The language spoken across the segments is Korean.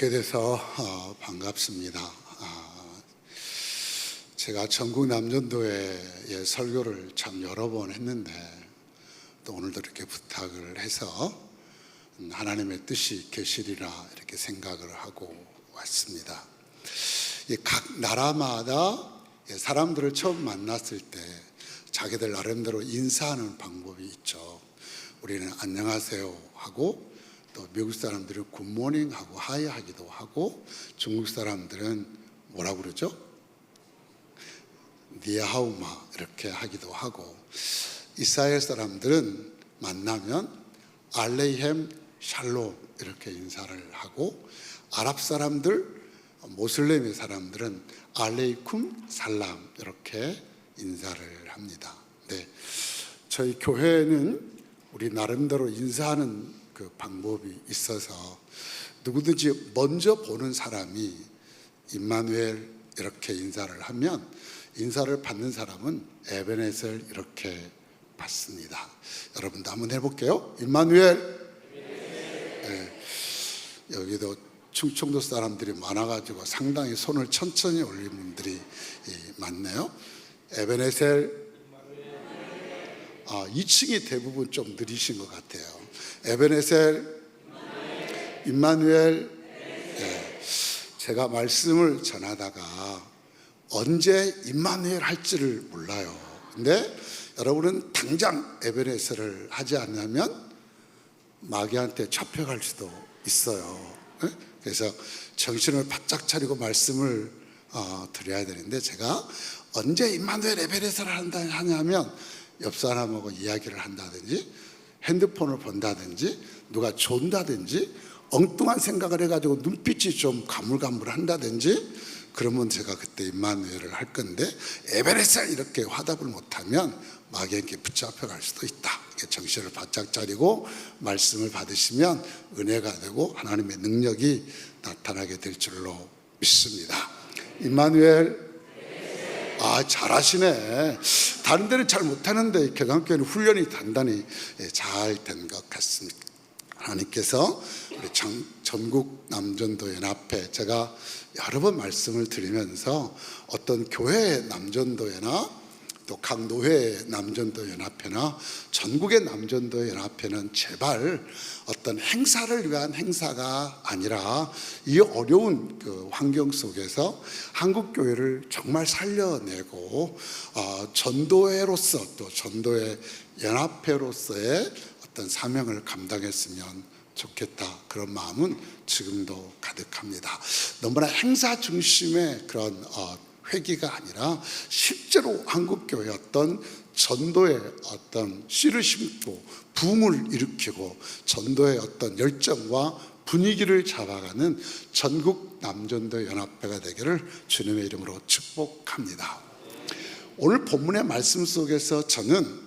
뵙게 돼서 반갑습니다. 제가 전국 남전도회의 설교를 참 여러 번 했는데 또 오늘도 이렇게 부탁을 해서 하나님의 뜻이 계시리라 이렇게 생각을 하고 왔습니다. 각 나라마다 사람들을 처음 만났을 때 자기들 나름대로 인사하는 방법이 있죠. 우리는 안녕하세요 하고, 또 미국 사람들은 굿모닝 하고 하이 하기도 하고, 중국 사람들은 뭐라고 그러죠? 니하우마 이렇게 하기도 하고, 이스라엘 사람들은 만나면 알레이햄 샬롬 이렇게 인사를 하고, 아랍 사람들, 모슬렘의 사람들은 알레이쿰 살람 이렇게 인사를 합니다. 네, 저희 교회는 우리 나름대로 인사하는 그 방법이 있어서 누구든지 먼저 보는 사람이 임마누엘 이렇게 인사를 하면 인사를 받는 사람은 에베네셀 이렇게 받습니다. 여러분도 한번 해볼게요. 임마누엘. 네, 여기도 충청도 사람들이 많아가지고 상당히 손을 천천히 올리는 분들이 많네요. 에베네셀. 2층이 대부분 좀 느리신 것 같아요. 에베네셀, 임마누엘. 네, 제가 말씀을 전하다가 언제 임마누엘 할지를 몰라요. 근데 여러분은 당장 에베네셀을 하지 않으면 마귀한테 잡혀갈 수도 있어요. 그래서 정신을 바짝 차리고 말씀을 드려야 되는데, 제가 언제 임마누엘 에베네셀을 하냐면 옆 사람하고 이야기를 한다든지, 핸드폰을 본다든지, 누가 존다든지, 엉뚱한 생각을 해가지고 눈빛이 좀 가물가물한다든지, 그러면 제가 그때 임마누엘을 할 건데, 에베네셀 이렇게 화답을 못하면 마귀에게 붙잡혀갈 수도 있다. 정신을 바짝 차리고 말씀을 받으시면 은혜가 되고 하나님의 능력이 나타나게 될 줄로 믿습니다. 임마누엘. 잘하시네. 다른 데는 잘 못하는데 경암교회는 훈련이 단단히 잘 된 것 같습니다. 하나님께서 우리 전국 남전도 연합회, 제가 여러 번 말씀을 드리면서 어떤 교회의 남전도 연합, 또 각 노회의 남전도 연합회나 전국의 남전도 연합회는 제발 어떤 행사를 위한 행사가 아니라 이 어려운 그 환경 속에서 한국 교회를 정말 살려내고 전도회로서, 또 전도회 연합회로서의 어떤 사명을 감당했으면 좋겠다, 그런 마음은 지금도 가득합니다. 너무나 행사 중심의 그런 회기가 아니라 실제로 한국교회 어떤 전도의 어떤 씨를 심고 붐을 일으키고 전도의 어떤 열정과 분위기를 잡아가는 전국 남전도 연합회가 되기를 주님의 이름으로 축복합니다. 오늘 본문의 말씀 속에서 저는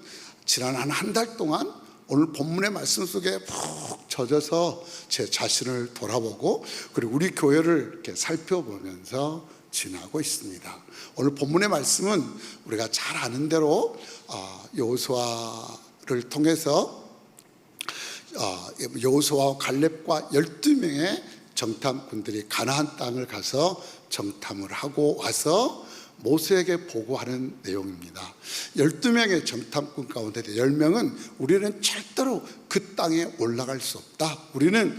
지난 한 달 동안 오늘 본문의 말씀 속에 푹 젖어서 제 자신을 돌아보고, 그리고 우리 교회를 이렇게 살펴보면서 지나고 있습니다. 오늘 본문의 말씀은 우리가 잘 아는 대로 여호수아를 통해서 여호수아와 갈렙과 12명의 정탐꾼들이 가나안 땅을 가서 정탐을 하고 와서 모세에게 보고하는 내용입니다. 12명의 정탐꾼 가운데 10명은 우리는 절대로 그 땅에 올라갈 수 없다, 우리는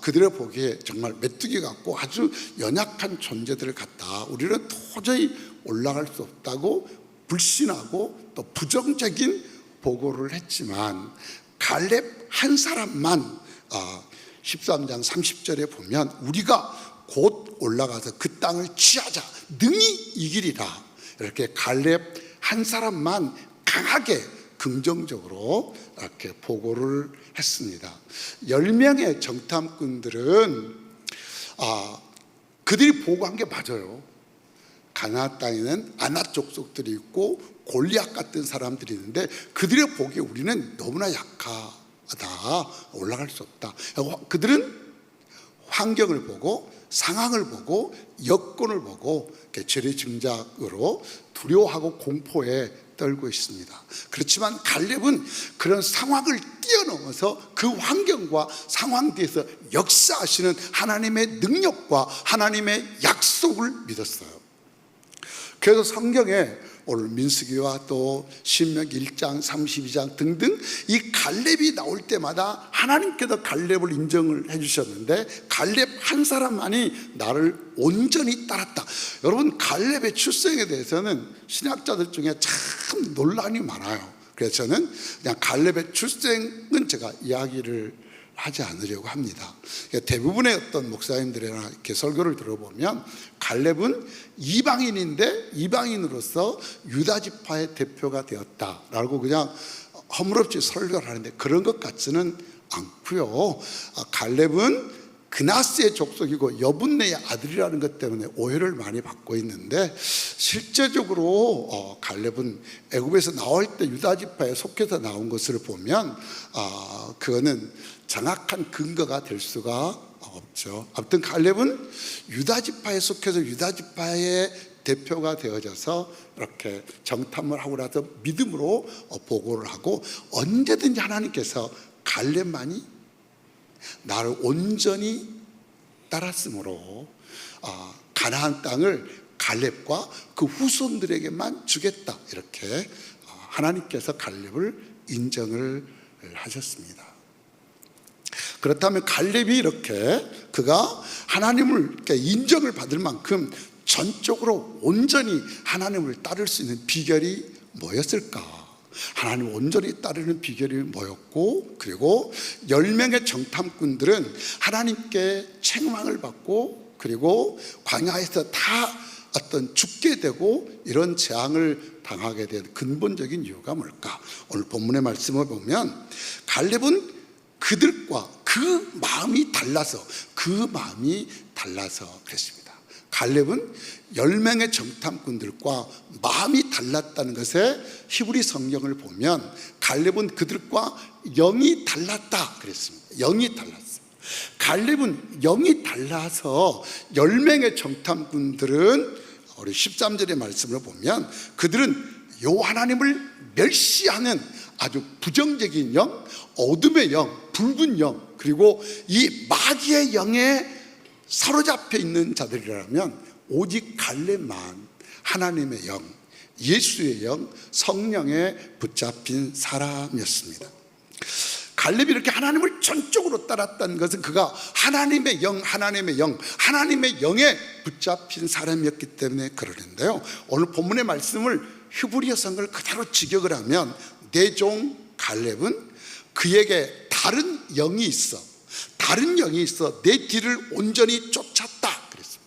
그들의 보기에 정말 메뚜기 같고 아주 연약한 존재들 같다, 우리는 도저히 올라갈 수 없다고 불신하고 또 부정적인 보고를 했지만, 갈렙 한 사람만 13장 30절에 보면 우리가 곧 올라가서 그 땅을 취하자, 능히 이기리라, 이렇게 갈렙 한 사람만 강하게 긍정적으로 이렇게 보고를 했습니다. 10명의 정탐꾼들은 그들이 보고한 게 맞아요. 가나안 땅에는 아낙 족속들이 있고 골리앗 같은 사람들이 있는데 그들의 보기에 우리는 너무나 약하다, 올라갈 수 없다. 그들은 환경을 보고 상황을 보고 여건을 보고 죄의 증작으로 두려워하고 공포에 떨고 있습니다. 그렇지만 갈렙은 그런 상황을 뛰어넘어서 그 환경과 상황 뒤에서 역사하시는 하나님의 능력과 하나님의 약속을 믿었어요. 그래서 성경에 오늘 민수기와 또 신명기 1장 32장 등등 이 갈렙이 나올 때마다 하나님께서 갈렙을 인정을 해주셨는데 갈렙 한 사람만이 나를 온전히 따랐다. 여러분, 갈렙의 출생에 대해서는 신학자들 중에 참 논란이 많아요. 그래서 저는 그냥 갈렙의 출생은 제가 이야기를 하지 않으려고 합니다. 대부분의 어떤 목사님들이나 이렇게 설교를 들어보면 갈렙은 이방인인데 이방인으로서 유다 지파의 대표가 되었다라고 그냥 허물없이 설교를 하는데 그런 것 같지는 않고요. 갈렙은 그나스의 족속이고 여분네의 아들이라는 것 때문에 오해를 많이 받고 있는데 실제적으로 갈렙은 애굽에서 나올 때 유다 지파에 속해서 나온 것을 보면 그거는 정확한 근거가 될 수가 없죠. 아무튼 갈렙은 유다 지파에 속해서 유다 지파의 대표가 되어져서 이렇게 정탐을 하고 나서 믿음으로 보고를 하고 언제든지 하나님께서 갈렙만이 나를 온전히 따랐으므로 가나안 땅을 갈렙과 그 후손들에게만 주겠다, 이렇게 하나님께서 갈렙을 인정을 하셨습니다. 그렇다면 갈렙이 이렇게 그가 하나님을 인정을 받을 만큼 전적으로 온전히 하나님을 따를 수 있는 비결이 뭐였을까? 하나님을 온전히 따르는 비결이 뭐였고, 그리고 10명의 정탐꾼들은 하나님께 책망을 받고 그리고 광야에서 다 어떤 죽게 되고 이런 재앙을 당하게 된 근본적인 이유가 뭘까? 오늘 본문의 말씀을 보면 갈렙은 그들과 그 마음이 달라서 그랬습니다. 갈렙은 10명의 정탐꾼들과 마음이 달랐다는 것에 히브리 성경을 보면 갈렙은 그들과 영이 달랐다 그랬습니다. 영이 달랐어요. 갈렙은 영이 달라서 10명의 정탐꾼들은 우리 13절의 말씀을 보면 그들은 요 하나님을 멸시하는 아주 부정적인 영, 어둠의 영, 붉은 영, 그리고 이 마귀의 영에 사로잡혀 있는 자들이라면 오직 갈렙만 하나님의 영, 예수의 영, 성령에 붙잡힌 사람이었습니다. 갈렙이 이렇게 하나님을 전적으로 따랐다는 것은 그가 하나님의 영에 붙잡힌 사람이었기 때문에 그러는데요, 오늘 본문의 말씀을 히브리어 성경을 그대로 직역을 하면 내 종 갈렙은 그에게 다른 영이 있어 내 뒤를 온전히 쫓았다 그랬습니다.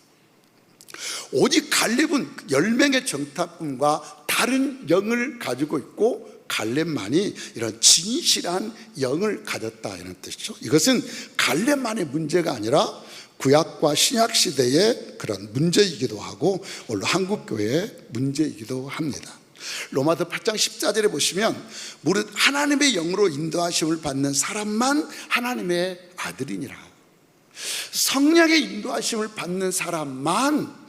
오직 갈렙은 10명의 정탐꾼과 다른 영을 가지고 있고 갈렙만이 이런 진실한 영을 가졌다, 이런 뜻이죠. 이것은 갈렙만의 문제가 아니라 구약과 신약 시대의 그런 문제이기도 하고 오늘 한국교회의 문제이기도 합니다. 로마서 8장 14절에 보시면 무릇 하나님의 영으로 인도하심을 받는 사람만 하나님의 아들이니라. 성령의 인도하심을 받는 사람만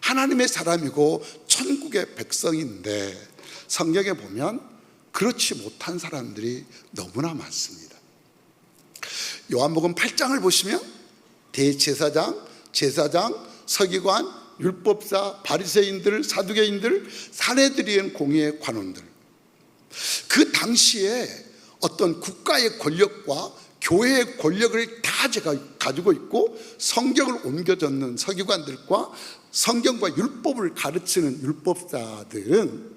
하나님의 사람이고 천국의 백성인데 성경에 보면 그렇지 못한 사람들이 너무나 많습니다. 요한복음 8장을 보시면 대제사장, 제사장, 서기관, 율법사, 바리새인들, 사두개인들, 사내들이인 공의의 관원들, 그 당시에 어떤 국가의 권력과 교회의 권력을 다 가지고 있고 성경을 옮겨 적는 서기관들과 성경과 율법을 가르치는 율법사들은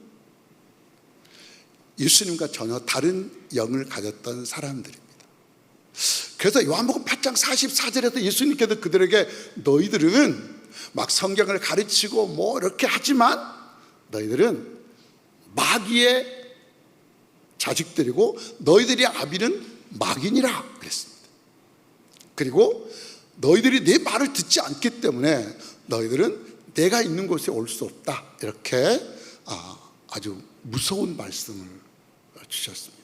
예수님과 전혀 다른 영을 가졌던 사람들입니다. 그래서 요한복음 8장 44절에서 예수님께서 그들에게 너희들은 막 성경을 가르치고 뭐 이렇게 하지만 너희들은 마귀의 자식들이고 너희들의 아비는 마귀니라 그랬습니다. 그리고 너희들이 내 말을 듣지 않기 때문에 너희들은 내가 있는 곳에 올 수 없다, 이렇게 아주 무서운 말씀을 주셨습니다.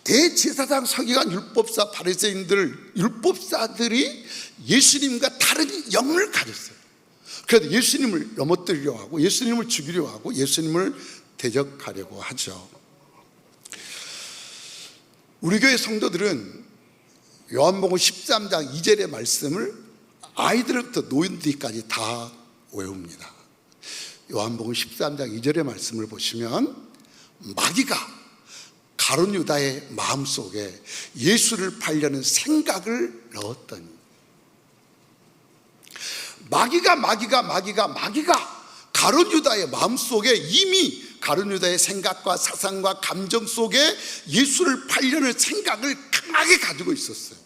대제사장, 서기관, 율법사, 바리새인들, 율법사들이 예수님과 다른 영을 가졌어요. 그래도 예수님을 넘어뜨리려고 하고 예수님을 죽이려고 하고 예수님을 대적하려고 하죠. 우리 교회 성도들은 요한복음 13장 2절의 말씀을 아이들부터 노인들까지 다 외웁니다. 요한복음 13장 2절의 말씀을 보시면 마귀가 가룟 유다의 마음속에 예수를 팔려는 생각을 넣었더니, 마귀가 가룟 유다의 마음속에 이미 가룟 유다의 생각과 사상과 감정 속에 예수를 팔려는 생각을 강하게 가지고 있었어요.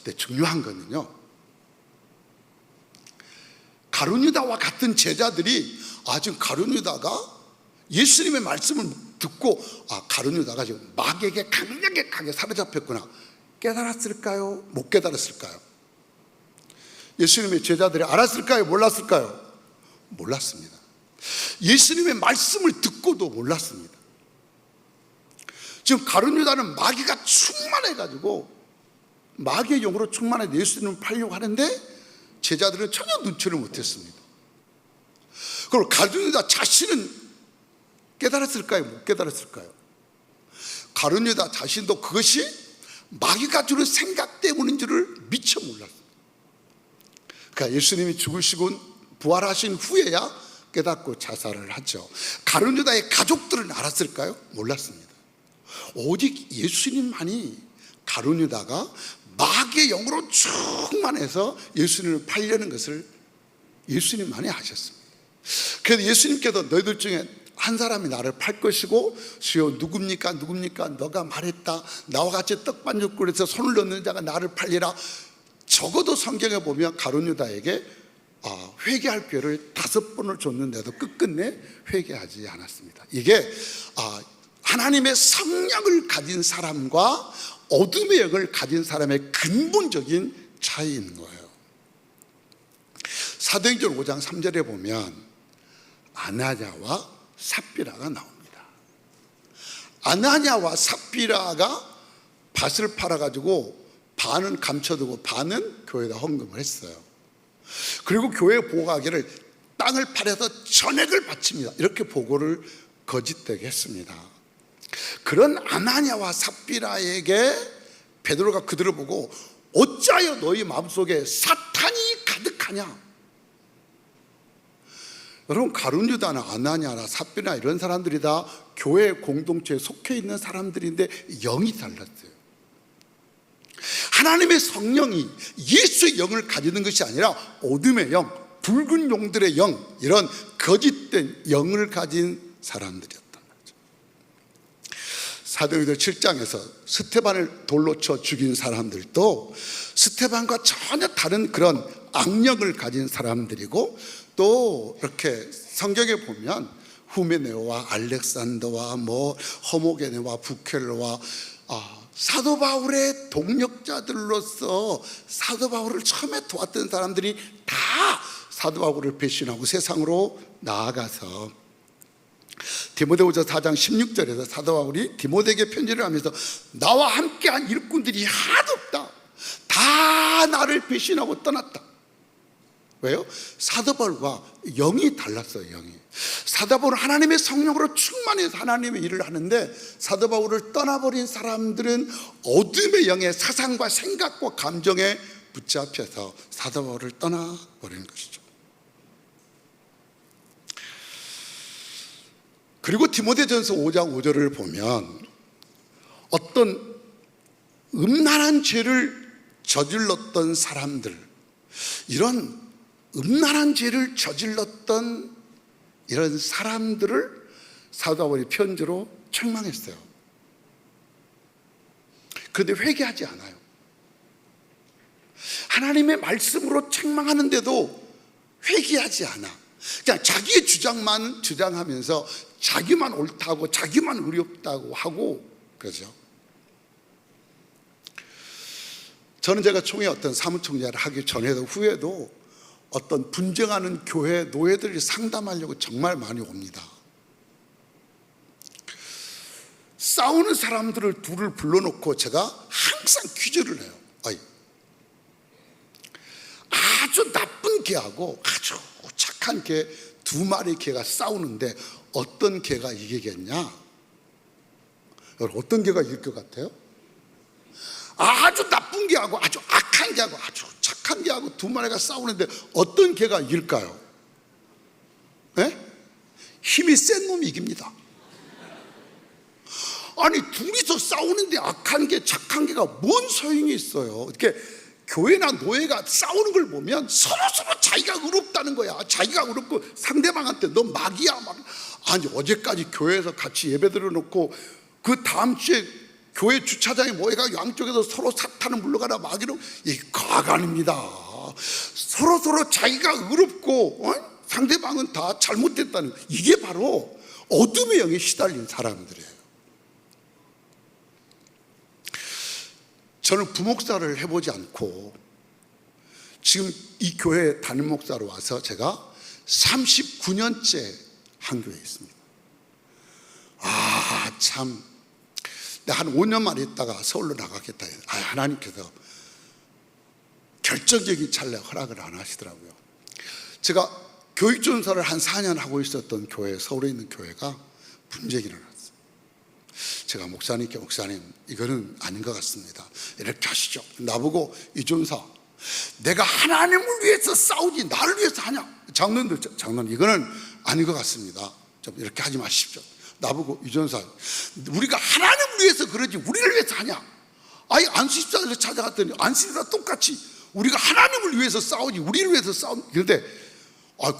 근데 중요한 거는요, 가룟 유다와 같은 제자들이 지금 가룟 유다가 예수님의 말씀을 듣고 가룟 유다가 지금 마귀에게 강하게 사로잡혔구나 깨달았을까요? 못 깨달았을까요? 예수님의 제자들이 알았을까요? 몰랐을까요? 몰랐습니다. 예수님의 말씀을 듣고도 몰랐습니다. 지금 가룟 유다는 마귀가 충만해가지고 마귀의 영으로 충만해 예수님을 팔려고 하는데 제자들은 전혀 눈치를 못했습니다. 그럼 가룟 유다 자신은 깨달았을까요? 못 깨달았을까요? 가룟 유다 자신도 그것이 마귀가 주는 생각 때문인 줄을 미처 몰랐습니다. 그러니까 예수님이 죽으시고 부활하신 후에야 깨닫고 자살을 하죠. 가룟 유다의 가족들은 알았을까요? 몰랐습니다. 오직 예수님만이 가룟 유다가 마귀의 영으로 충만해서 예수님을 팔려는 것을 예수님만이 아셨습니다. 그래서 예수님께서 너희들 중에 한 사람이 나를 팔 것이고 주여 누굽니까? 너가 말했다. 나와 같이 떡반죽거리에서 손을 넣는 자가 나를 팔리라. 적어도 성경에 보면 가룟 유다에게 회개할 기회를 5번을 줬는데도 끝끝내 회개하지 않았습니다. 이게 하나님의 성령을 가진 사람과 어둠의 영을 가진 사람의 근본적인 차이인 거예요. 사도행전 5장 3절에 보면 아나니아와 삽비라가 나옵니다. 아나니아와 삽비라가 밭을 팔아가지고 반은 감춰두고 반은 교회에다 헌금을 했어요. 그리고 교회 보고하기를 땅을 팔아서 전액을 바칩니다. 이렇게 보고를 거짓되게 했습니다. 그런 아나니아와 삽비라에게 베드로가 그들을 보고 어찌하여 너희 마음속에 사탄이 가득하냐? 여러분, 가룟 유다나 아나니아나 삽비나 이런 사람들이 다 교회 공동체에 속해 있는 사람들인데 영이 달랐어요. 하나님의 성령이 예수의 영을 가지는 것이 아니라 어둠의 영, 붉은 용들의 영, 이런 거짓된 영을 가진 사람들이었단 말이죠. 사도행전 7장에서 스테반을 돌로 쳐 죽인 사람들도 스테반과 전혀 다른 그런 악령을 가진 사람들이고, 또 이렇게 성경에 보면 후메네오와 알렉산더와 허모게네와 부켈로와 사도 바울의 동력자들로서 사도 바울을 처음에 도왔던 사람들이 다 사도 바울을 배신하고 세상으로 나아가서, 디모데후서 4장 16절에서 사도 바울이 디모데에게 편지를 하면서 나와 함께한 일꾼들이 하나도 없다. 다 나를 배신하고 떠났다. 왜요? 사도 바울과 영이 달랐어요. 영이. 사도 바울은 하나님의 성령으로 충만해서 하나님의 일을 하는데, 사도 바울을 떠나버린 사람들은 어둠의 영의 사상과 생각과 감정에 붙잡혀서 사도 바울을 떠나버리는 것이죠. 그리고 디모데전서 5장 5절을 보면 어떤 음란한 죄를 저질렀던 사람들, 이런 음란한 죄를 저질렀던 이런 사람들을 사도 바울이 편지로 책망했어요. 그런데 회개하지 않아요. 하나님의 말씀으로 책망하는데도 회개하지 않아. 그냥 자기의 주장만 주장하면서 자기만 옳다고 자기만 의리 없다고 하고 그러죠. 저는 제가 총회 어떤 사무총장을 하기 전에도 후에도 어떤 분쟁하는 교회 노예들이 상담하려고 정말 많이 옵니다. 싸우는 사람들을 둘을 불러놓고 제가 항상 퀴즈를 해요. 아주 나쁜 개하고 아주 착한 개 두 마리 개가 싸우는데 어떤 개가 이기겠냐? 여러분, 어떤 개가 이길 것 같아요? 아주 나쁜 개하고 아주 악한 개하고 아주 착한 개하고 두 마리가 싸우는데 어떤 개가 이길까요? 네? 힘이 센 놈이 이깁니다. 아니, 둘이서 싸우는데 악한 개 착한 개가 뭔 소용이 있어요? 이렇게 교회나 노예가 싸우는 걸 보면 서로 자기가 의롭다는 거야. 자기가 의롭고 상대방한테 너 막이야 막. 아니, 어제까지 교회에서 같이 예배 드려놓고 그 다음 주에 교회 주차장에 모여가 양쪽에서 서로 사탄을 물러가라 막 이러면 이게 가관입니다. 서로 자기가 의롭고 상대방은 다 잘못됐다는 거. 이게 바로 어둠의 영에 시달린 사람들이에요. 저는 부목사를 해보지 않고 지금 이 교회 담임 목사로 와서 제가 39년째 한 교회에 있습니다. 참, 한 5년만 있다가 서울로 나가겠다. 하나님께서 결정적인 찰나에 허락을 안 하시더라고요. 제가 교육전사를 한 4년 하고 있었던 교회, 서울에 있는 교회가 분쟁이 일어났어요. 제가 목사님께 목사님 이거는 아닌 것 같습니다. 이렇게 하시죠. 나보고 이전사 내가 하나님을 위해서 싸우지 나를 위해서 하냐? 장로님들 이거는 아닌 것 같습니다. 좀 이렇게 하지 마십시오. 나보고 이전사 우리가 하나님을 위해서 그러지 우리를 위해서 하냐? 아예 안수집사를 찾아갔더니 안수집사 똑같이 우리가 하나님을 위해서 싸우지 우리를 위해서 싸우. 그런데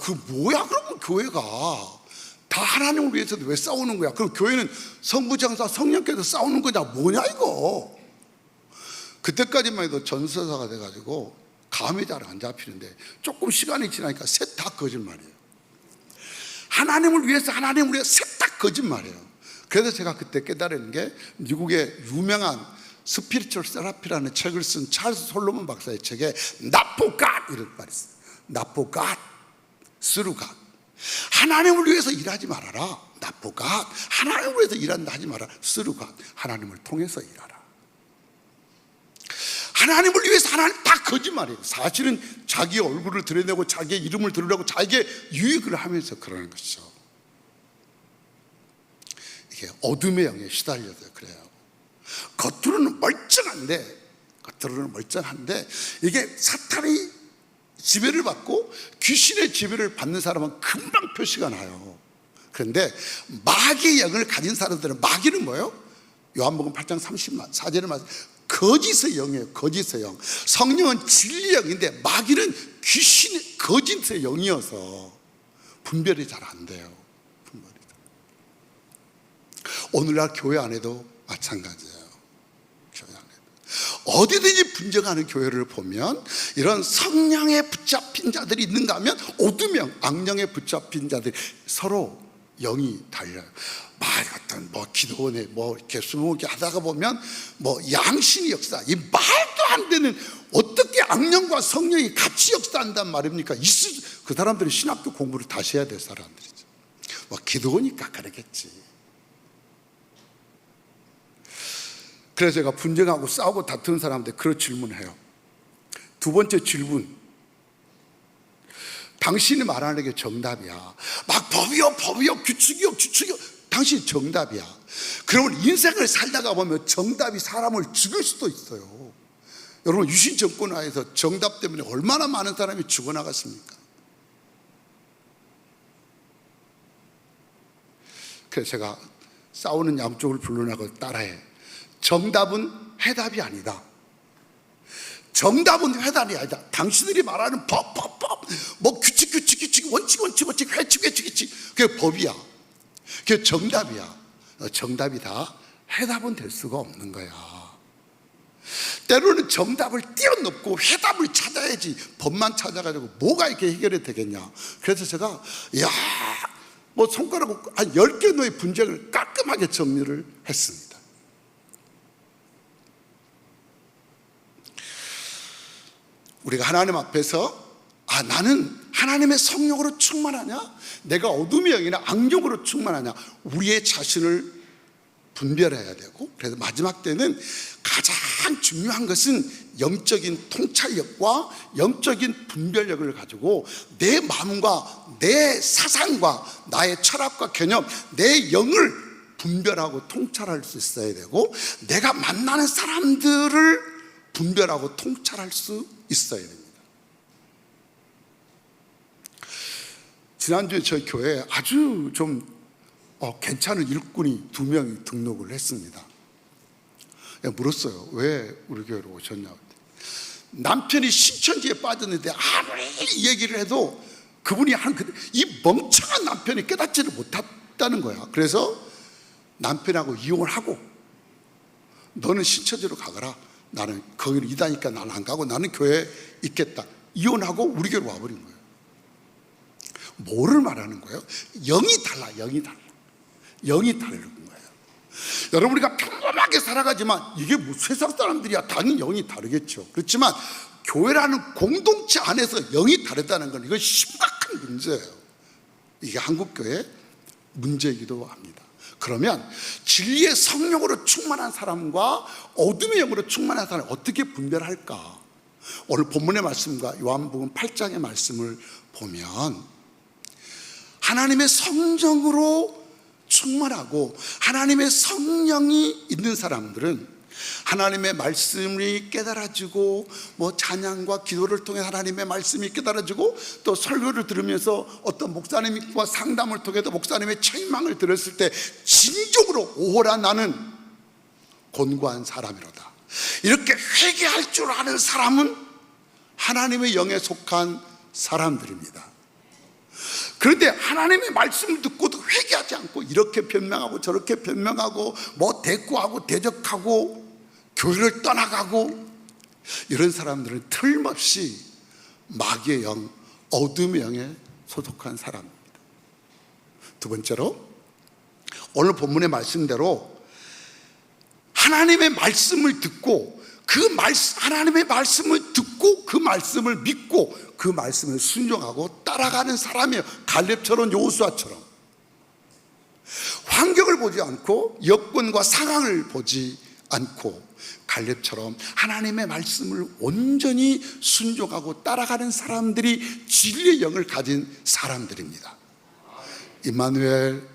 그 뭐야 그러면 교회가 다 하나님을 위해서 왜 싸우는 거야? 그럼 교회는 성부장사 성령께서 싸우는 거냐? 뭐냐 이거? 그때까지만 해도 전서사가 돼가지고 감이 잘 안 잡히는데 조금 시간이 지나니까 셋 다 거짓말이에요. 하나님을 위해서 셋 다 거짓말이에요. 그래서 제가 그때 깨달은 게 미국의 유명한 스피리추얼 세라피라는 책을 쓴 찰스 솔로몬 박사의 책에 Not for God 이런 말이 있어요. Not for God, through God. 하나님을 위해서 일하지 말아라. Not for God. 하나님을 위해서 일한다 하지 마라. through God. 하나님을 통해서 일하라. 하나님을 위해서 하나님 다 거짓말이에요. 사실은 자기 얼굴을 드러내고 자기의 이름을 드러내고 자기의 유익을 하면서 그러는 것이죠. 이게 어둠의 영에 시달려서 그래요. 겉으로는 멀쩡한데 이게 사탄이 지배를 받고 귀신의 지배를 받는 사람은 금방 표시가 나요. 그런데 마귀의 영을 가진 사람들은 마귀는 뭐예요? 요한복음 8장 34절에 말씀 거짓의 영이에요. 거짓의 영. 성령은 진리의 영인데 마귀는 귀신의 거짓의 영이어서 분별이 잘 안 돼요. 오늘날 교회 안에도 마찬가지예요. 교회 안에도 어디든지 분쟁하는 교회를 보면 이런 성령에 붙잡힌 자들이 있는가 하면 어둠영, 악령에 붙잡힌 자들이 서로 영이 달려요. 말 같은 기도원에 이렇게 20개 하다가 보면 양신의 역사, 이 말도 안 되는 어떻게 악령과 성령이 같이 역사한단 말입니까? 그 사람들이 신학교 공부를 다시 해야 될 사람들이죠. 기도원이니까 그러겠지. 그래서 제가 분쟁하고 싸우고 다투는 사람한테 그런 질문을 해요. 두 번째 질문, 당신이 말하는 게 정답이야. 법이요, 규칙이요. 당신이 정답이야. 그러면 인생을 살다가 보면 정답이 사람을 죽일 수도 있어요. 여러분, 유신 정권하에서 정답 때문에 얼마나 많은 사람이 죽어나갔습니까? 그래서 제가 싸우는 양쪽을 불러나고 따라해. 정답은 해답이 아니다. 정답은 해답이 아니다. 당신들이 말하는 법, 규칙, 원칙, 회칙. 그게 법이야. 그게 정답이야. 정답이 다 해답은 될 수가 없는 거야. 때로는 정답을 뛰어넘고 해답을 찾아야지 법만 찾아가지고 뭐가 이렇게 해결이 되겠냐. 그래서 제가 손가락 한 10개 노의 분쟁을 깔끔하게 정리를 했습니다. 우리가 하나님 앞에서 나는 하나님의 성령으로 충만하냐? 내가 어둠의 영이나 악령으로 충만하냐? 우리의 자신을 분별해야 되고, 그래서 마지막 때는 가장 중요한 것은 영적인 통찰력과 영적인 분별력을 가지고 내 마음과 내 사상과 나의 철학과 개념, 내 영을 분별하고 통찰할 수 있어야 되고, 내가 만나는 사람들을 분별하고 통찰할 수 있어야 됩니다. 지난주에 저희 교회에 아주 좀 괜찮은 일꾼이 2명이 등록을 했습니다. 물었어요. 왜 우리 교회로 오셨냐고. 남편이 신천지에 빠졌는데 아무리 얘기를 해도 그분이 이 멍청한 남편이 깨닫지를 못했다는 거야. 그래서 남편하고 이혼을 하고, 너는 신천지로 가거라, 나는 거기로 이다니까 나는 안 가고 나는 교회에 있겠다, 이혼하고 우리 교회로 와버린 거예요. 뭐를 말하는 거예요? 영이 달라. 영이 다른 거예요. 여러분, 우리가 평범하게 살아가지만 이게 뭐 세상 사람들이야 당연히 영이 다르겠죠. 그렇지만 교회라는 공동체 안에서 영이 다르다는 건 이건 심각한 문제예요. 이게 한국교회의 문제이기도 합니다. 그러면 진리의 성령으로 충만한 사람과 어둠의 영으로 충만한 사람을 어떻게 분별할까? 오늘 본문의 말씀과 요한복음 8장의 말씀을 보면 하나님의 성령으로 충만하고 하나님의 성령이 있는 사람들은 하나님의 말씀이 깨달아지고, 찬양과 기도를 통해 하나님의 말씀이 깨달아지고, 또 설교를 들으면서 어떤 목사님과 상담을 통해서 목사님의 책망을 들었을 때 진정으로 오호라 나는 곤고한 사람이로다, 이렇게 회개할 줄 아는 사람은 하나님의 영에 속한 사람들입니다. 그런데 하나님의 말씀을 듣고도 회개하지 않고 이렇게 변명하고 저렇게 변명하고 대꾸하고 대적하고 교회를 떠나가고, 이런 사람들은 틀림없이 마귀의 영, 어둠의 영에 소속한 사람입니다. 두 번째로, 오늘 본문의 말씀대로 하나님의 말씀을 듣고 하나님의 말씀을 듣고 그 말씀을 믿고 그 말씀을 순종하고 따라가는 사람이에요. 갈렙처럼 여호수아처럼 환경을 보지 않고 여건과 상황을 보지 않고 갈렙처럼 하나님의 말씀을 온전히 순종하고 따라가는 사람들이 진리의 영을 가진 사람들입니다. 임마누엘,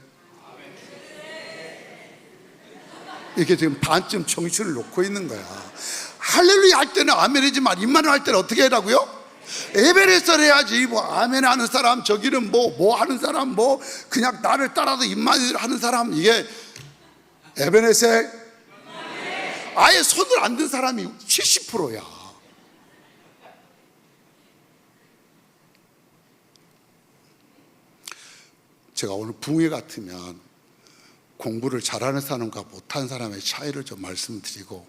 이렇게 지금 반쯤 정신을 놓고 있는 거야. 할렐루야 할 때는 아멘이지만 임마누엘 할 때는 어떻게 하라고요? 에베레스터를 해야지. 아멘 하는 사람, 저기는 하는 사람, 그냥 나를 따라서 임마누엘 하는 사람, 이게 에베네셀 아예 손을 안 든 사람이 70%야. 제가 오늘 붕괴 같으면 공부를 잘하는 사람과 못하는 사람의 차이를 좀 말씀드리고,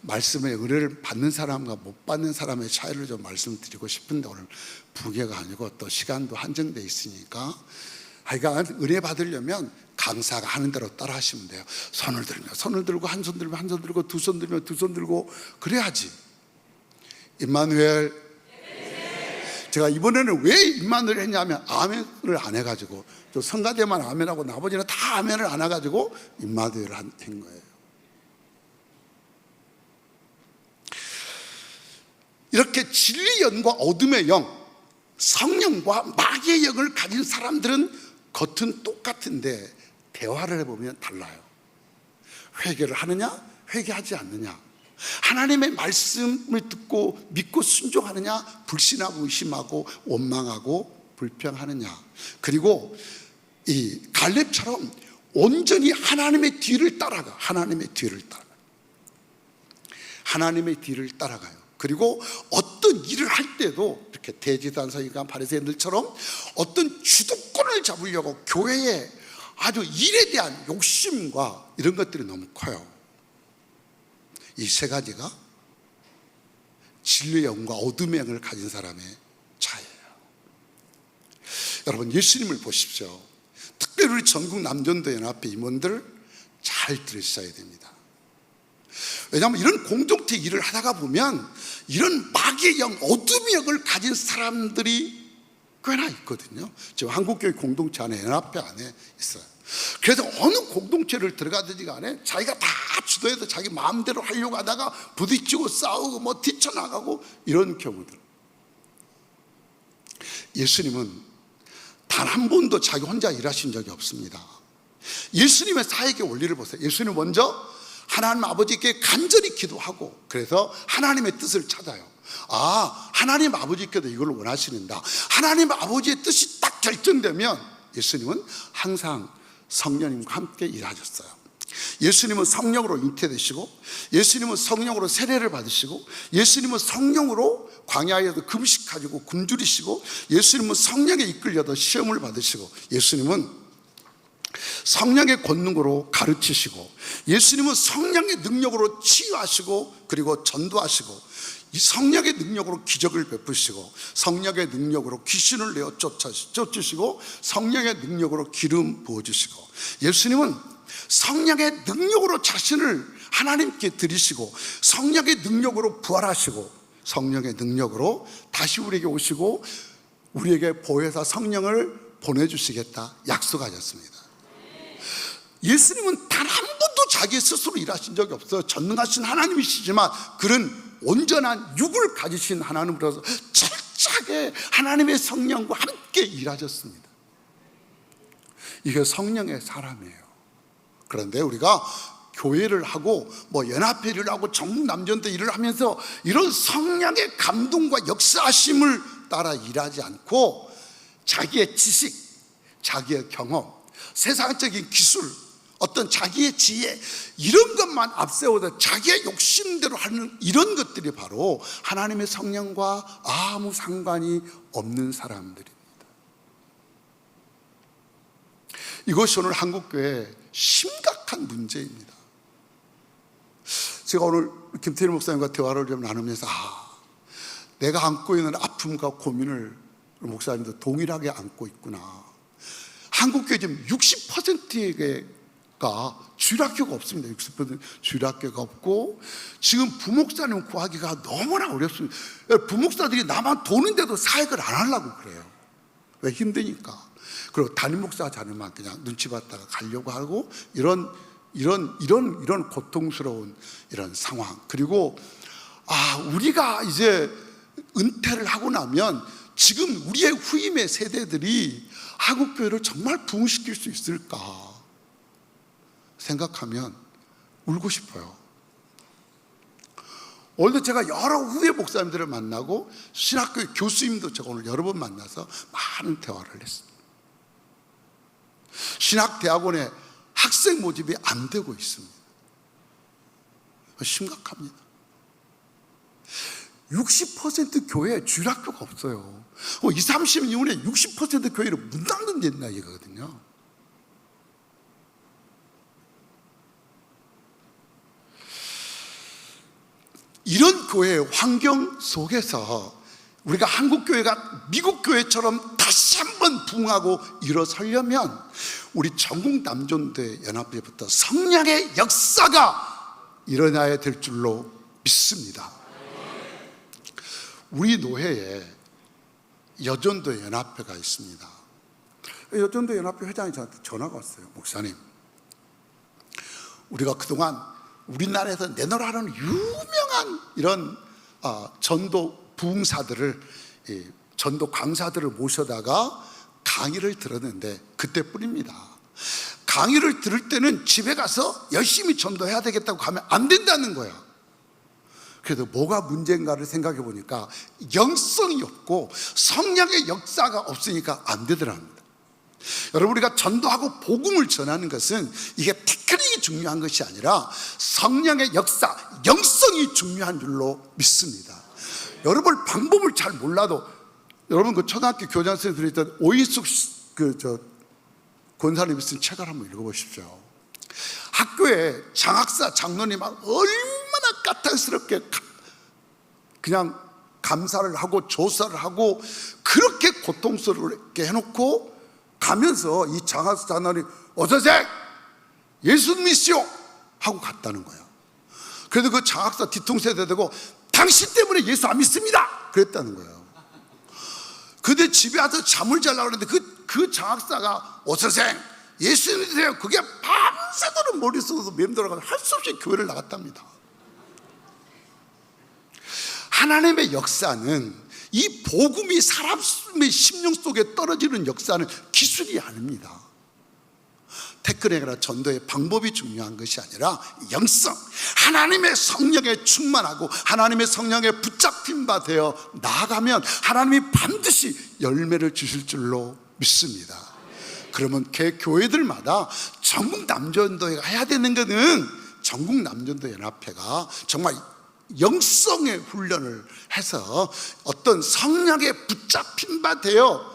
말씀의 은혜를 받는 사람과 못 받는 사람의 차이를 좀 말씀드리고 싶은데, 오늘 붕괴가 아니고 또 시간도 한정돼 있으니까, 하여간 은혜 받으려면 강사가 하는 대로 따라 하시면 돼요. 손을 들면 손을 들고, 한 손 들면 한 손 들고, 두 손 들면 두 손 들고, 그래야지. 임마누엘, 제가 이번에는 왜 임마누엘 했냐면 아멘을 안 해가지고, 또 성가대만 아멘하고 나머지는 다 아멘을 안 해가지고 임마누엘을 한 거예요. 이렇게 진리의 영과 어둠의 영, 성령과 마귀의 영을 가진 사람들은 겉은 똑같은데 대화를 해보면 달라요. 회개를 하느냐, 회개하지 않느냐, 하나님의 말씀을 듣고 믿고 순종하느냐, 불신하고 의심하고 원망하고 불평하느냐. 그리고 이 갈렙처럼 온전히 하나님의 뒤를 따라가. 하나님의 뒤를 따라가요. 그리고 어떤 일을 할 때도 이렇게 대제사장 서기관 바리새인들처럼 어떤 주도권을 잡으려고 교회에 아주 일에 대한 욕심과 이런 것들이 너무 커요. 이 세 가지가 진리의 영과 어둠의 영을 가진 사람의 차이예요. 여러분, 예수님을 보십시오. 특별히 우리 전국 남전도연합회 임원들 잘 들으셔야 됩니다. 왜냐하면 이런 공동체 일을 하다가 보면 이런 마귀의 영, 어둠의 영을 가진 사람들이 꽤나 있거든요. 지금 한국교회 공동체 안에, 연합회 안에 있어요. 그래서 어느 공동체를 들어가든지 간에 자기가 다 주도해서 자기 마음대로 하려고 하다가 부딪히고 싸우고 뭐 뛰쳐나가고 이런 경우들. 예수님은 단 한 번도 자기 혼자 일하신 적이 없습니다. 예수님의 사역의 원리를 보세요. 예수님 먼저 하나님 아버지께 간절히 기도하고, 그래서 하나님의 뜻을 찾아요. 하나님 아버지께도 이걸 원하시는다. 하나님 아버지의 뜻이 딱 결정되면 예수님은 항상 성령님과 함께 일하셨어요. 예수님은 성령으로 잉태되시고, 예수님은 성령으로 세례를 받으시고, 예수님은 성령으로 광야에서 금식하시고 굶주리시고, 예수님은 성령에 이끌려서 시험을 받으시고, 예수님은 성령의 권능으로 가르치시고, 예수님은 성령의 능력으로 치유하시고 그리고 전도하시고, 이 성령의 능력으로 기적을 베푸시고, 성령의 능력으로 귀신을 내어 쫓으시고, 성령의 능력으로 기름 부어주시고, 예수님은 성령의 능력으로 자신을 하나님께 드리시고, 성령의 능력으로 부활하시고, 성령의 능력으로 다시 우리에게 오시고 우리에게 보혜사 성령을 보내주시겠다 약속하셨습니다. 예수님은 단 한 번도 자기 스스로 일하신 적이 없어요. 전능하신 하나님이시지만 그는 온전한 육을 가지신 하나님으로서 철저하게 하나님의 성령과 함께 일하셨습니다. 이게 성령의 사람이에요. 그런데 우리가 교회를 하고 뭐 연합회를 하고 전국 남전도 일을 하면서 이런 성령의 감동과 역사하심을 따라 일하지 않고 자기의 지식, 자기의 경험, 세상적인 기술, 어떤 자기의 지혜, 이런 것만 앞세워서 자기의 욕심대로 하는 이런 것들이 바로 하나님의 성령과 아무 상관이 없는 사람들입니다. 이것이 오늘 한국교회의 심각한 문제입니다. 제가 오늘 김태일 목사님과 대화를 좀 나누면서 내가 안고 있는 아픔과 고민을 목사님도 동일하게 안고 있구나. 한국교회 지금 60%가 주일학교가 없습니다. 60% 주일학교가 없고, 지금 부목사님 구하기가 너무나 어렵습니다. 부목사들이 나만 도는데도 사역을 안 하려고 그래요. 왜? 힘드니까. 그리고 담임 목사 자녀만 그냥 눈치 봤다가 가려고 하고, 이런 고통스러운 이런 상황. 그리고 우리가 이제 은퇴를 하고 나면 지금 우리의 후임의 세대들이 한국교회를 정말 부흥시킬 수 있을까 생각하면 울고 싶어요. 오늘도 제가 여러 후배 목사님들을 만나고 신학교 교수님도 제가 오늘 여러 번 만나서 많은 대화를 했습니다. 신학대학원에 학생 모집이 안 되고 있습니다. 심각합니다. 60% 교회에 주일학교가 없어요. 20, 30년 후에 60% 교회를 문 닫는 얘기거든요. 이런 교회의 환경 속에서 우리가 한국교회가 미국교회처럼 다시 한번 부흥하고 일어서려면 우리 전국 남전도회 연합회부터 성령의 역사가 일어나야 될 줄로 믿습니다. 우리 노회에 여전도 연합회가 있습니다. 여전도 연합회 회장이 저한테 전화가 왔어요. 목사님, 우리가 그동안 우리나라에서 내놓으라는 유명한 이런 전도 부흥사들을, 전도 강사들을 모셔다가 강의를 들었는데 그때뿐입니다. 강의를 들을 때는 집에 가서 열심히 전도해야 되겠다고 가면 안 된다는 거야. 그래도 뭐가 문제인가를 생각해 보니까 영성이 없고 성령의 역사가 없으니까 안 되더랍니다. 여러분, 우리가 전도하고 복음을 전하는 것은 이게 테크닉이 중요한 것이 아니라 성령의 역사, 영성이 중요한 줄로 믿습니다. 여러분, 방법을 잘 몰라도 여러분 그 초등학교 교장 선생님들이 있던 오이숙 권사님이 쓴 책을 한번 읽어보십시오. 학교에 장학사 장로님 얼마나 까탈스럽게 그냥 감사를 하고 조사를 하고 그렇게 고통스럽게 해놓고 가면서 이 장학사 장로님 어서오세요, 예수 믿으시오 하고 갔다는 거예요. 그래도 그 장학사 뒤통수에 대고 당신 때문에 예수 안 믿습니다 그랬다는 거예요. 그때 집에 와서 잠을 자려고 그랬는데 그 장학사가 오선생 예수 믿으세요. 그게 밤새도록 머릿속에서 맴돌아가서 할 수 없이 교회를 나갔답니다. 하나님의 역사는, 이 복음이 사람의 심령 속에 떨어지는 역사는 기술이 아닙니다. 테크닉이나 전도의 방법이 중요한 것이 아니라 영성, 하나님의 성령에 충만하고 하나님의 성령에 붙잡힌 바 되어 나아가면 하나님이 반드시 열매를 주실 줄로 믿습니다. 그러면 교회들마다 전국 남전도회가 해야 되는 것은, 전국 남전도 연합회가 정말 영성의 훈련을 해서 어떤 성령에 붙잡힌 바 되어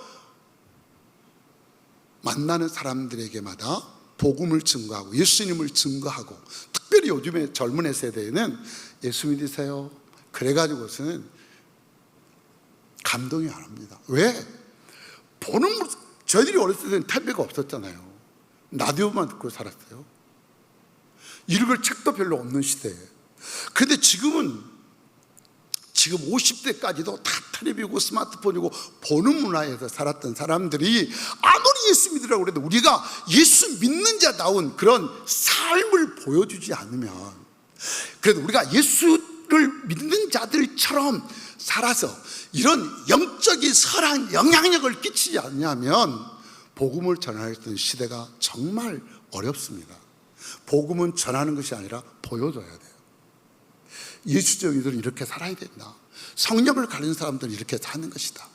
만나는 사람들에게마다 복음을 증거하고 예수님을 증거하고, 특별히 요즘에 젊은 세대에는 예수 믿으세요 그래가지고서는 감동이 안 합니다. 왜? 저희들이 어렸을 때는 텔레비가 없었잖아요. 라디오만 듣고 살았어요. 읽을 책도 별로 없는 시대에. 그런데 지금 50대까지도 다 텔레비고 스마트폰이고 보는 문화에서 살았던 사람들이 아무리 예수 믿으라고 해도 우리가 예수 믿는 자다운 그런 삶을 보여주지 않으면, 그래도 우리가 예수를 믿는 자들처럼 살아서 이런 영적인 선한 영향력을 끼치지 않냐면 복음을 전하는 시대가 정말 어렵습니다. 복음은 전하는 것이 아니라 보여줘야 돼요. 예수적이들은 이렇게 살아야 된다. 성령을 가진 사람들은 이렇게 사는 것이다.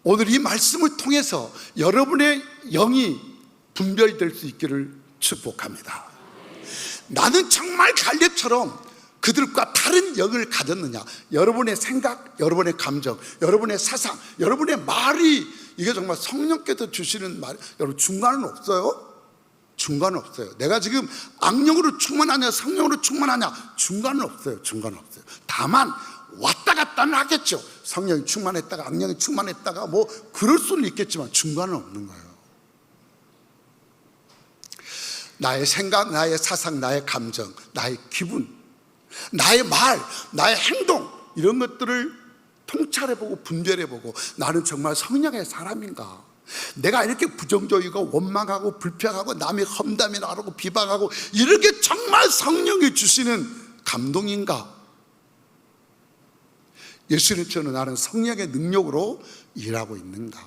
오늘 이 말씀을 통해서 여러분의 영이 분별될 수 있기를 축복합니다. 나는 정말 갈렙처럼 그들과 다른 영을 가졌느냐? 여러분의 생각, 여러분의 감정, 여러분의 사상, 여러분의 말이, 이게 정말 성령께서 주시는 말, 여러분 중간은 없어요. 중간은 없어요. 내가 지금 악령으로 충만하냐 성령으로 충만하냐, 중간은 없어요. 중간은 없어요. 다만 왔다 갔다는 하겠죠. 성령이 충만했다가 악령이 충만했다가 뭐 그럴 수는 있겠지만 중간은 없는 거예요. 나의 생각, 나의 사상, 나의 감정, 나의 기분, 나의 말, 나의 행동, 이런 것들을 통찰해보고 분별해보고, 나는 정말 성령의 사람인가? 내가 이렇게 부정적이고 원망하고 불평하고 남의 험담이나 하고 비방하고 이렇게 정말 성령이 주시는 감동인가? 예수님처럼 나는 성령의 능력으로 일하고 있는가?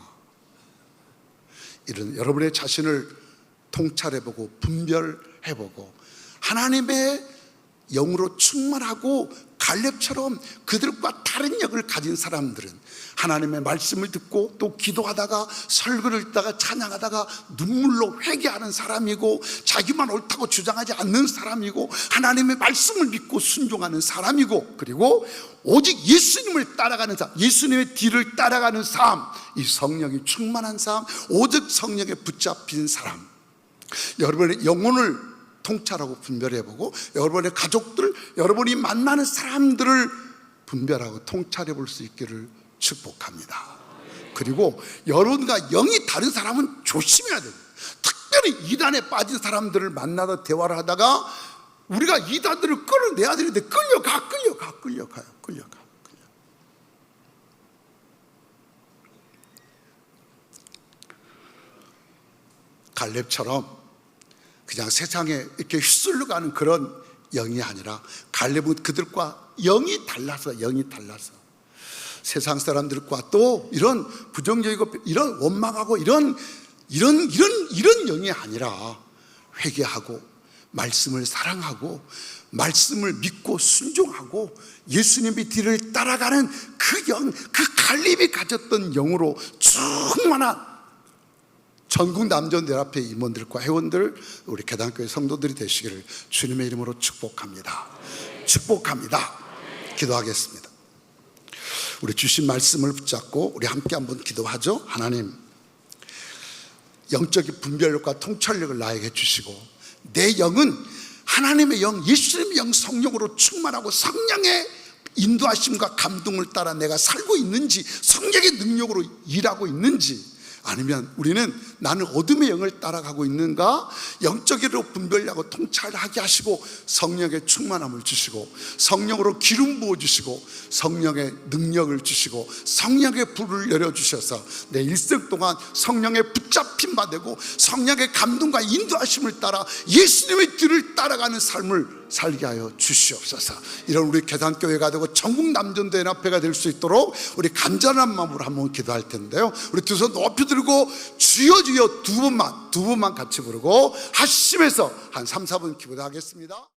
이런 여러분의 자신을 통찰해보고 분별해보고, 하나님의 영으로 충만하고 갈렙처럼 그들과 다른 역을 가진 사람들은 하나님의 말씀을 듣고 또 기도하다가 설교를 듣다가 찬양하다가 눈물로 회개하는 사람이고, 자기만 옳다고 주장하지 않는 사람이고, 하나님의 말씀을 믿고 순종하는 사람이고, 그리고 오직 예수님을 따라가는 삶, 예수님의 뒤를 따라가는 삶, 이 성령이 충만한 삶, 오직 성령에 붙잡힌 사람, 여러분의 영혼을 통찰하고 분별해보고, 여러분의 가족들, 여러분이 만나는 사람들을 분별하고 통찰해 볼 수 있기를 축복합니다. 그리고 여러분과 영이 다른 사람은 조심해야 돼요. 특별히 이단에 빠진 사람들을 만나서 대화를 하다가 우리가 이단들을 끌어내야 되는데 끌려가요. 갈렙처럼 그냥 세상에 이렇게 휩쓸려 가는 그런 영이 아니라, 갈렙은 그들과 영이 달라서 세상 사람들과 또 이런 부정적이고 이런 원망하고 이런 영이 아니라 회개하고 말씀을 사랑하고 말씀을 믿고 순종하고 예수님의 뒤를 따라가는 그 영, 그 갈렙이 가졌던 영으로 충만한 전국 남전연합회 임원들과 회원들, 우리 계단교회 성도들이 되시기를 주님의 이름으로 축복합니다. 기도하겠습니다. 우리 주신 말씀을 붙잡고 우리 함께 한번 기도하죠. 하나님, 영적인 분별력과 통찰력을 나에게 주시고, 내 영은 하나님의 영, 예수님의 영, 성령으로 충만하고 성령의 인도하심과 감동을 따라 내가 살고 있는지, 성령의 능력으로 일하고 있는지, 아니면 우리는 나는 어둠의 영을 따라가고 있는가, 영적으로 분별하고 통찰하게 하시고 성령의 충만함을 주시고 성령으로 기름 부어주시고 성령의 능력을 주시고 성령의 불을 열어주셔서 내 일생 동안 성령의 붙잡힘 받고 성령의 감동과 인도하심을 따라 예수님의 뒤를 따라가는 삶을 살게 하여 주시옵소서. 이런 우리 계산교회가 되고 전국 남전도연합회가 될 수 있도록 우리 간절한 마음으로 한번 기도할 텐데요, 우리 두 손 높이 들고 주여 주여 두 번만 같이 부르고 하심에서 한 3, 4분 기도하겠습니다.